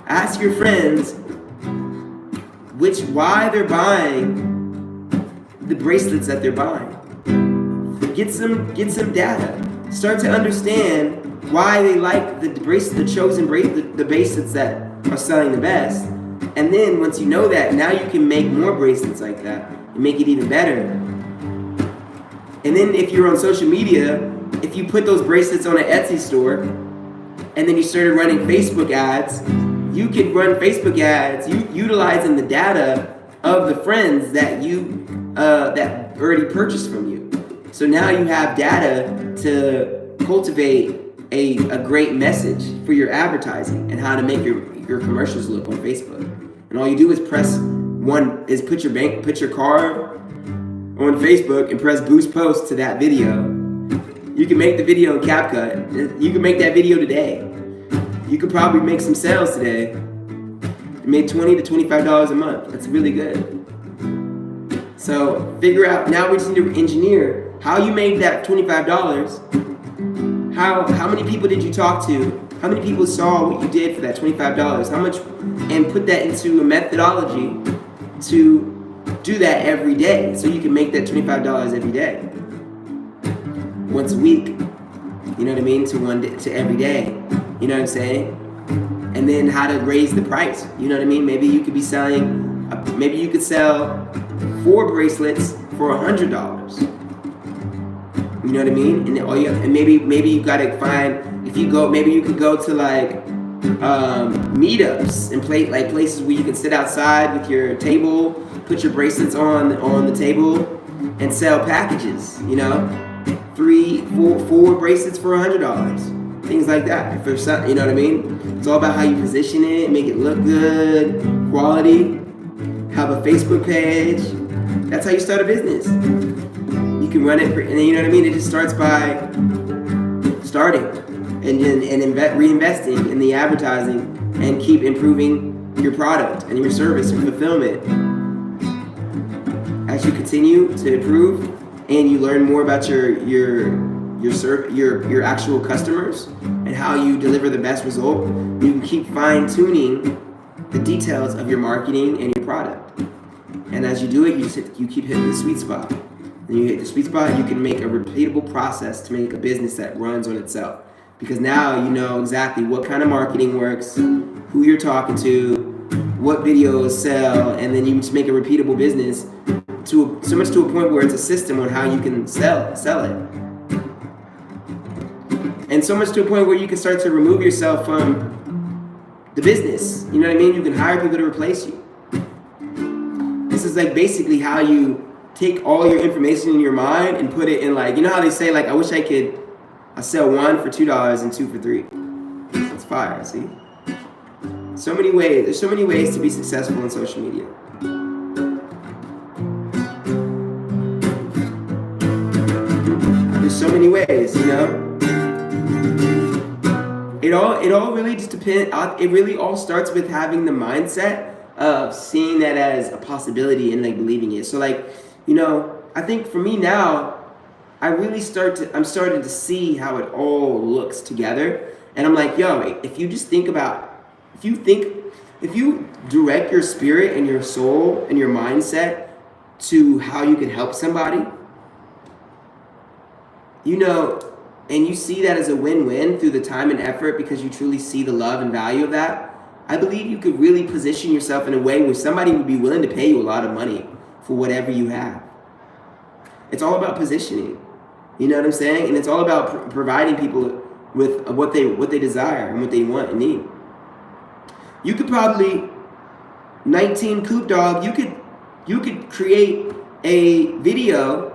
Speaker 1: Ask your friends why they're buying the bracelets that they're buying. get some data. Start to understand why they like the chosen bracelet, the bracelets that are selling the best. And then once you know that, now you can make more bracelets like that and make it even better. And then if you're on social media, if you put those bracelets on an Etsy store, and then you started running Facebook ads, you can run Facebook ads utilizing the data of the friends that you that already purchased from you. So now you have data to cultivate a great message for your advertising and how to make your commercials look on Facebook. And all you do is put your card on Facebook and press boost post to that video. You can make the video in CapCut. You can make that video today. You could probably make some sales today. You made $20 to $25 a month. That's really good. So figure out, now we just need to engineer how you made that $25. How many people did you talk to? How many people saw what you did for that $25? How much, and put that into a methodology to do that every day, so you can make that $25 every day. Once a week, you know what I mean? To every day, you know what I'm saying? And then how to raise the price, you know what I mean? Maybe you could be selling, maybe you could sell 4 bracelets for $100. You know what I mean? And all you have, and maybe you gotta find, if you go, maybe you could go to like meetups and places where you can sit outside with your table, put your bracelets on the table, and sell packages. You know, 3, 4 bracelets for $100, things like that. For some, you know what I mean? It's all about how you position it, make it look good, quality. Have a Facebook page. That's how you start a business. You can run it, and you know what I mean? It just starts by starting and reinvesting in the advertising and keep improving your product and your service and fulfillment. As you continue to improve and you learn more about your actual customers and how you deliver the best result, you can keep fine-tuning the details of your marketing and your product. And as you do it, you keep hitting the sweet spot. And you hit the sweet spot, you can make a repeatable process to make a business that runs on itself. Because now you know exactly what kind of marketing works, who you're talking to, what videos sell, and then you just make a repeatable business so much to a point where it's a system on how you can sell it. And so much to a point where you can start to remove yourself from the business. You know what I mean? You can hire people to replace you. This is like basically how you take all your information in your mind and put it in, like, you know how they say, like, I sell 1 for $2 and 2 for $3. That's fire, see? So many ways. There's so many ways to be successful in social media. There's so many ways, you know? It all really just depends. It really all starts with having the mindset of seeing that as a possibility and like believing it. So like, you know, I think for me now, I'm starting to see how it all looks together. And I'm like, yo, if you direct your spirit and your soul and your mindset to how you can help somebody, you know, and you see that as a win-win through the time and effort because you truly see the love and value of that, I believe you could really position yourself in a way where somebody would be willing to pay you a lot of money for whatever you have. It's all about positioning. You know what I'm saying? And it's all about providing people with what they desire and what they want and need. You could probably 19 Coop Dog, you could create a video.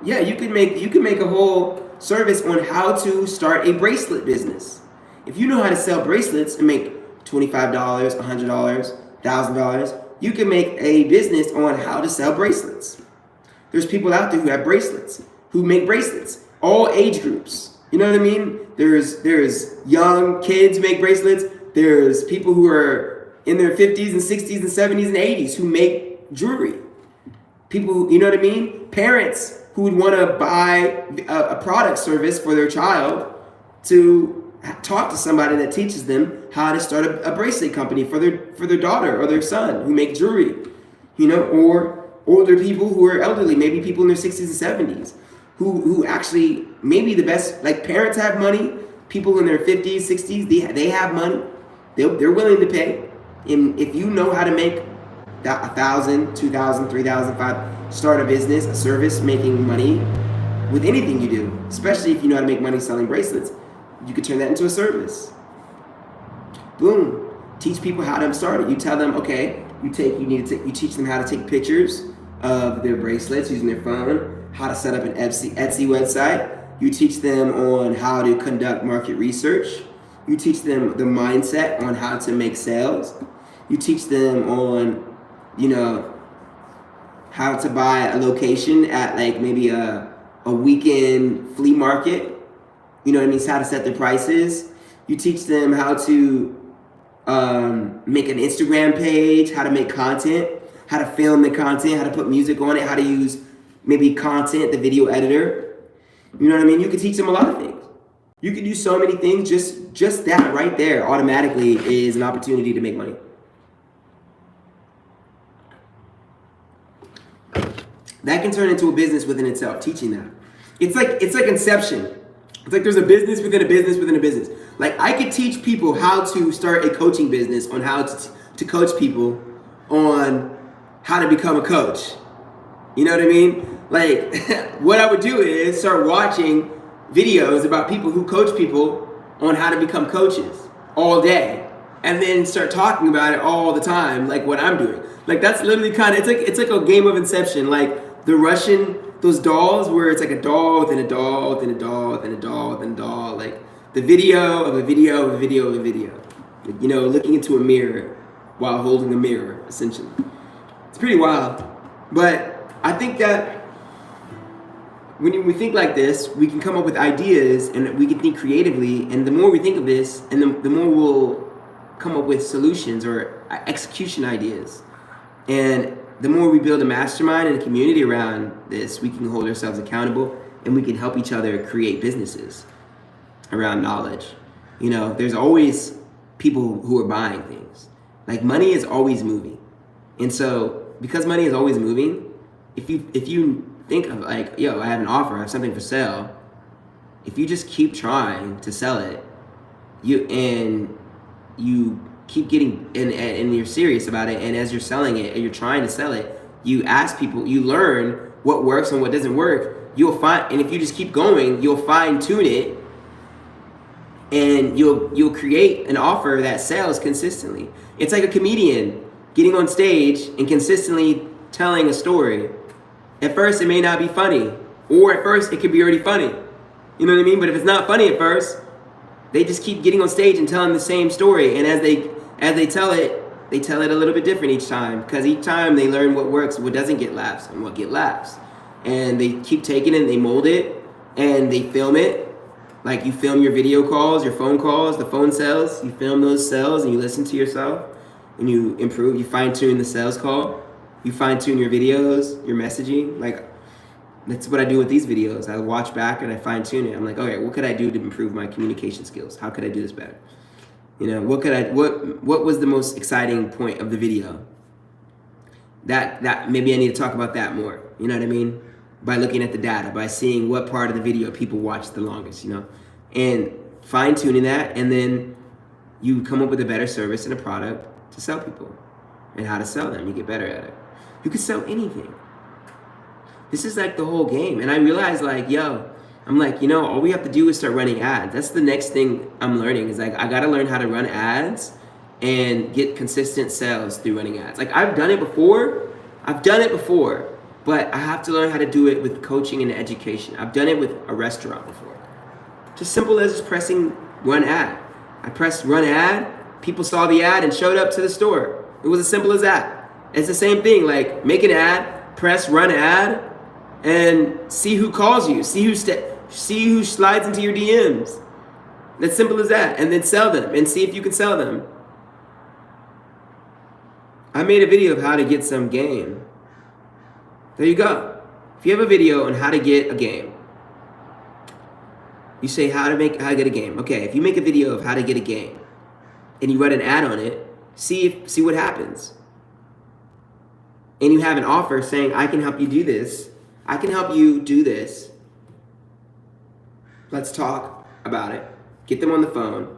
Speaker 1: Yeah, you could make a whole service on how to start a bracelet business. If you know how to sell bracelets and make $25, $100, $1,000, you can make a business on how to sell bracelets. There's people out there who have bracelets, who make bracelets, all age groups. You know what I mean? There's young kids make bracelets. There's people who are in their 50s and 60s and 70s and 80s who make jewelry. People who, you know what I mean? Parents who would want to buy a product service for their child to talk to somebody that teaches them how to start a bracelet company for their daughter or their son who make jewelry, you know, older people who are elderly, maybe people in their 60s and 70s, who actually, maybe the best, like parents have money, people in their 50s, 60s, they have money. They're willing to pay. And if you know how to make that 1,000, 2,000, 3,000, 5, start a business, a service, making money with anything you do, especially if you know how to make money selling bracelets, you could turn that into a service. Boom. Teach people how to start it. You tell them, okay, you teach them how to take pictures of their bracelets using their phone, how to set up an Etsy website. You teach them on how to conduct market research. You teach them the mindset on how to make sales. You teach them on, how to buy a location at like maybe a weekend flea market. You know what I mean? How to set their prices. You teach them how to make an Instagram page, how to make content, how to film the content, how to put music on it, how to use maybe content, the video editor. You know what I mean? You can teach them a lot of things. You can do so many things. Just that right there automatically is an opportunity to make money. That can turn into a business within itself, teaching that. It's like Inception. It's like there's a business within a business within a business. Like I could teach people how to start a coaching business, on how to coach people on how to become a coach. You know what I mean? Like what I would do is start watching videos about people who coach people on how to become coaches all day, and then start talking about it all the time, like what I'm doing. Like that's literally it's like a game of Inception, like the Russian, those dolls where it's like a doll within a doll within a doll within a doll within a doll, like the video of a video of a video of a video. Looking into a mirror while holding a mirror, essentially. It's pretty wild. But I think that when we think like this, we can come up with ideas and we can think creatively. And the more we think of this, and the more we'll come up with solutions or execution ideas. And the more we build a mastermind and a community around this, we can hold ourselves accountable and we can help each other create businesses around knowledge. There's always people who are buying things. Like money is always moving. And so because money is always moving, if you think of like, I have an offer, I have something for sale, if you just keep trying to sell it, you keep getting, and you're serious about it, and as you're selling it and you're trying to sell it, you ask people, you learn what works and what doesn't work, and if you just keep going, you'll fine tune it, and you'll create an offer that sells consistently. It's like a comedian getting on stage and consistently telling a story. At first it may not be funny, or at first it could be already funny. You know what I mean? But if it's not funny at first, they just keep getting on stage and telling the same story, and as they tell it a little bit different each time, because each time they learn what works, what doesn't get laughs, and what get laughs. And they keep taking it and they mold it and they film it. Like you film your video calls, your phone calls, the phone sales, you film those sales and you listen to yourself and you improve, you fine tune the sales call, you fine tune your videos, your messaging. Like that's what I do with these videos. I watch back and I fine tune it. I'm like, okay, what could I do to improve my communication skills? How could I do this better? What was the most exciting point of the video? That maybe I need to talk about that more. You know what I mean? By looking at the data, by seeing what part of the video people watch the longest, and fine tuning that, and then you come up with a better service and a product to sell people, and how to sell them. You get better at it. You can sell anything. This is like the whole game. And I realized all we have to do is start running ads. That's the next thing I'm learning, is like I gotta learn how to run ads and get consistent sales through running ads. Like I've done it before, but I have to learn how to do it with coaching and education. I've done it with a restaurant before. Just simple as just pressing run ad. I pressed run ad, people saw the ad and showed up to the store. It was as simple as that. It's the same thing, like make an ad, press run ad, and see who calls you, see who slides into your DMs. That's simple as that. And then sell them and see if you can sell them. I made a video of how to get some game. There you go. If you have a video on how to get a game, you say how to get a game. Okay, if you make a video of how to get a game and you run an ad on it, see what happens. and you have an offer saying, I can help you do this. I can help you do this. Let's talk about it. Get them on the phone.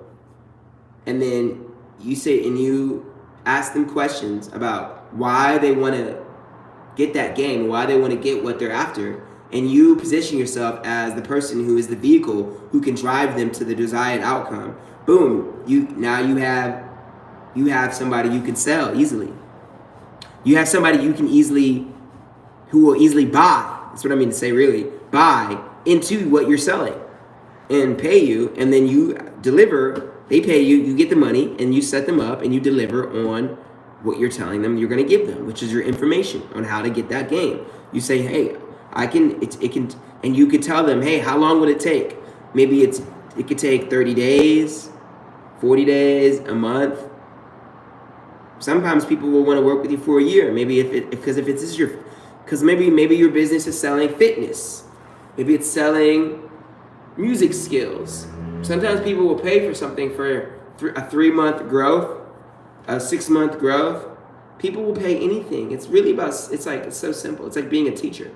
Speaker 1: And then you say, and you ask them questions about why they want to get that gain, why they want to get what they're after. And you position yourself as the person who is the vehicle who can drive them to the desired outcome. Boom, you have somebody you can sell easily. You have somebody who will easily buy. That's what I mean to say, really. Buy into what you're selling and pay you, and then you deliver. They pay you, you get the money, and you set them up and you deliver on what you're telling them you're going to give them, which is your information on how to get that gain. You say, hey, it can, and you could tell them, hey, how long would it take? Maybe it could take 30 days, 40 days, a month. Sometimes people will want to work with you for a year. Maybe because maybe your business is selling fitness. Maybe it's selling music skills. Sometimes people will pay for something for a 3-month growth, a 6-month growth. People will pay anything. It's really about, it's so simple. It's like being a teacher.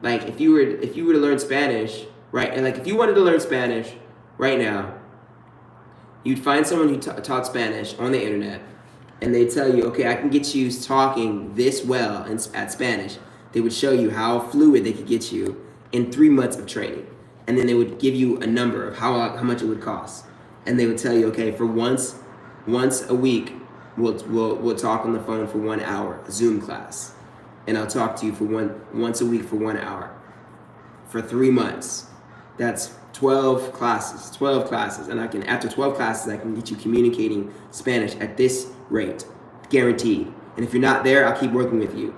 Speaker 1: Like if you were to learn Spanish, right? And like if you wanted to learn Spanish right now, you'd find someone who taught Spanish on the internet, and they tell you, okay, I can get you talking this well at Spanish. They would show you how fluid they could get you in 3 months of training. And then they would give you a number of how much it would cost. And they would tell you, okay, for once a week, we'll talk on the phone for 1 hour, a Zoom class. And I'll talk to you for once a week for 1 hour for 3 months. That's 12 classes. And after 12 classes, I can get you communicating Spanish at this rate, guaranteed. And if you're not there, I'll keep working with you.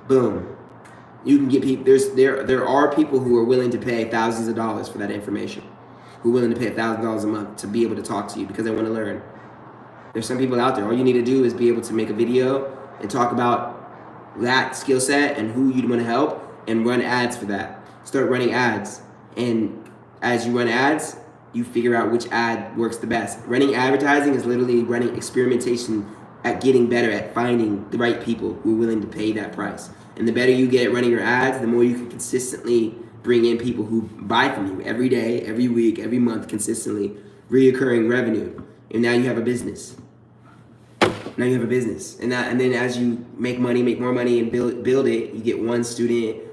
Speaker 1: Boom. You can get people, there are people who are willing to pay thousands of dollars for that information, who are willing to pay $1,000 a month to be able to talk to you because they want to learn. There's some people out there. All you need to do is be able to make a video and talk about that skill set and who you'd want to help and run ads for that. Start running ads. And as you run ads, you figure out which ad works the best. Running advertising is literally running experimentation at getting better at finding the right people who are willing to pay that price. And the better you get at running your ads, the more you can consistently bring in people who buy from you every day, every week, every month, consistently, reoccurring revenue. And now you have a business. And then as you make more money and build it, you get 1 student,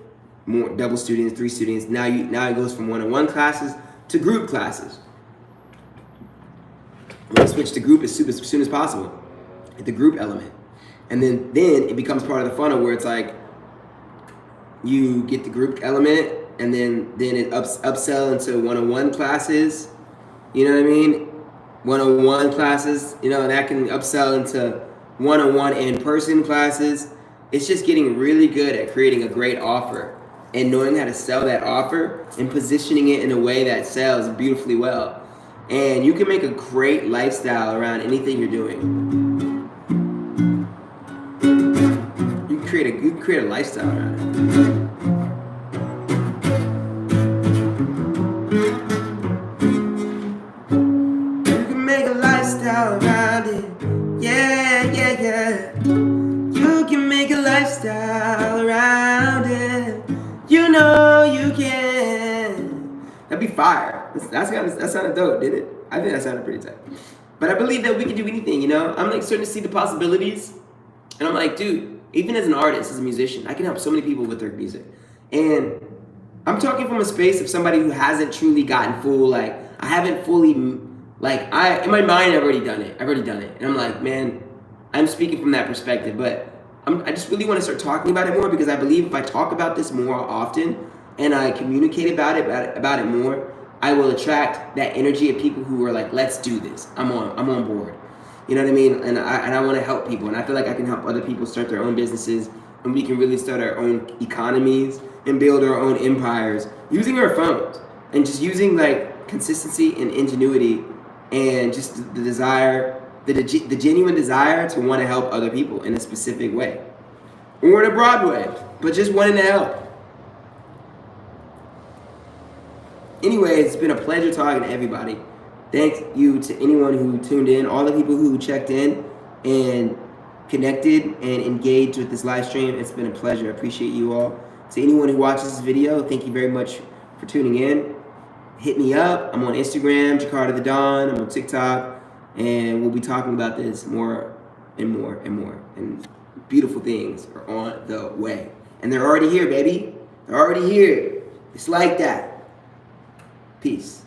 Speaker 1: more double students, 3 students. Now it goes from one-on-one classes to group classes. We're gonna switch to group as soon as possible. At the group element. And then it becomes part of the funnel where it's like you get the group element, and then it upsell into one-on-one classes. You know what I mean? One-on-one classes, that can upsell into one-on-one in-person classes. It's just getting really good at creating a great offer and knowing how to sell that offer and positioning it in a way that sells beautifully well. And you can make a great lifestyle around anything you're doing. You can create a lifestyle around it. You can make a lifestyle around it. Yeah. You can make a lifestyle around it. You can. That'd be fire. That sounded dope, didn't it? I think that sounded pretty tight. But I believe that we can do anything, I'm like starting to see the possibilities. And I'm like, dude, even as an artist, as a musician, I can help so many people with their music. And I'm talking from a space of somebody who hasn't truly gotten full, I haven't fully, in my mind, I've already done it. And I'm like, man, I'm speaking from that perspective, but I just really want to start talking about it more, because I believe if I talk about this more often and I communicate about it more, I will attract that energy of people who are like, let's do this. I'm on board. You know what I mean? And I want to help people, and I feel like I can help other people start their own businesses, and we can really start our own economies and build our own empires using our phones and just using consistency and ingenuity and just the desire, the genuine desire to want to help other people in a specific way, or in a broad way, but just wanting to help. Anyway, it's been a pleasure talking to everybody. Thank you to anyone who tuned in, all the people who checked in, and connected and engaged with this live stream. It's been a pleasure. I appreciate you all. To anyone who watches this video, thank you very much for tuning in. Hit me up. I'm on Instagram, Jakarta the Don. I'm on TikTok, and we'll be talking about this more and more and more. And beautiful things are on the way. And they're already here, baby. They're already here. It's like that. Peace.